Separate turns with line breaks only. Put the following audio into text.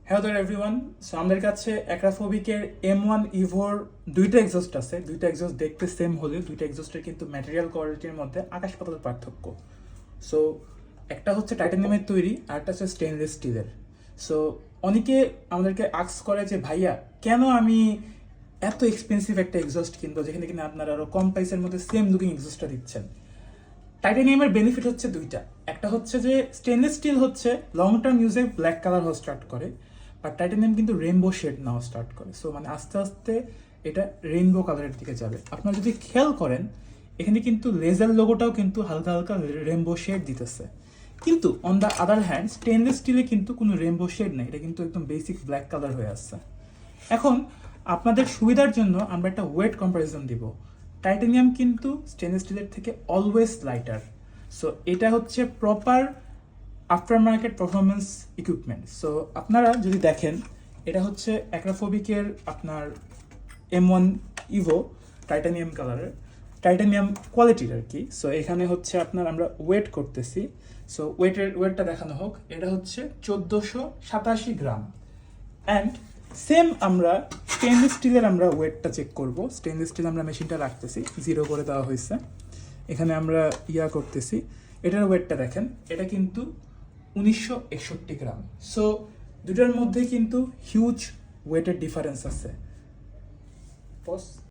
Hello দেয়ার everyone. So আমাদের কাছে অ্যাক্রাফোবিকের M1 ইভোর দুইটা এক্সস্ট আছে। দুইটা এক্সস্ট দেখতে সেম হলেও দুইটা এক্সস্টের কিন্তু ম্যাটেরিয়াল কোয়ালিটির মধ্যে আকাশ পাতাল পার্থক্য। সো একটা হচ্ছে টাইটানিয়ামের তৈরি আর একটা হচ্ছে স্টেনলেস স্টিলের। সো অনেকে আমাদেরকে আস্ক করে যে ভাইয়া কেন আমি এত এক্সপেন্সিভ একটা এক্সস্ট কিনবো যেখানে কিনা আপনারা আরো কম প্রাইসের মধ্যে সেম লুকিং এক্সস্টটা দিচ্ছেন। টাইটানিয়ামের বেনিফিট হচ্ছে দুইটা। একটা হচ্ছে যে স্টেনলেস স্টিল হচ্ছে লং টার্ম ইউজে ব্ল্যাক কালার হওয়া স্টার্ট করে, বাট টাইটানিয়াম কিন্তু রেইনবো শেড নেওয়া স্টার্ট করে। সো মানে আস্তে আস্তে এটা রেইনবো কালারের দিকে যাবে। আপনারা যদি খেয়াল করেন এখানে কিন্তু লেজার লোগোটাও কিন্তু হালকা হালকা রেইনবো শেড দিতেছে, কিন্তু on the other hand stainless স্টিলে কিন্তু কোনো রেইনবো শেড নেই, এটা কিন্তু একদম বেসিক ব্ল্যাক কালার হয়ে আসছে। এখন আপনাদের সুবিধার জন্য আমরা একটা ওয়েট কম্পারিজন দিব। টাইটানিয়াম কিন্তু স্টেনলেস স্টিলের থেকে অলওয়েজ লাইটার। সো এটা হচ্ছে proper after market performance equipment. So আপনারা যদি দেখেন এটা হচ্ছে অ্যাক্রাফোবিকের আপনার M1 ইভো টাইটানিয়াম কালারের, টাইটানিয়াম কোয়ালিটির আর কি। সো এখানে হচ্ছে আপনার আমরা ওয়েট করতেছি। সো ওয়েটটা দেখানো হোক। এটা হচ্ছে 1487 গ্রাম। অ্যান্ড সেম আমরা স্টেনলেস স্টিলের আমরা ওয়েটটা চেক করব। স্টেনলেস স্টিল আমরা মেশিনটা রাখতেছি, 0 করে দেওয়া হয়েছে। এখানে আমরা করতেছি, এটার ওয়েটটা দেখেন, এটা কিন্তু 1961 গ্রাম। সো দুটার মধ্যে কিন্তু হিউজ ওয়েটের ডিফারেন্স আছে।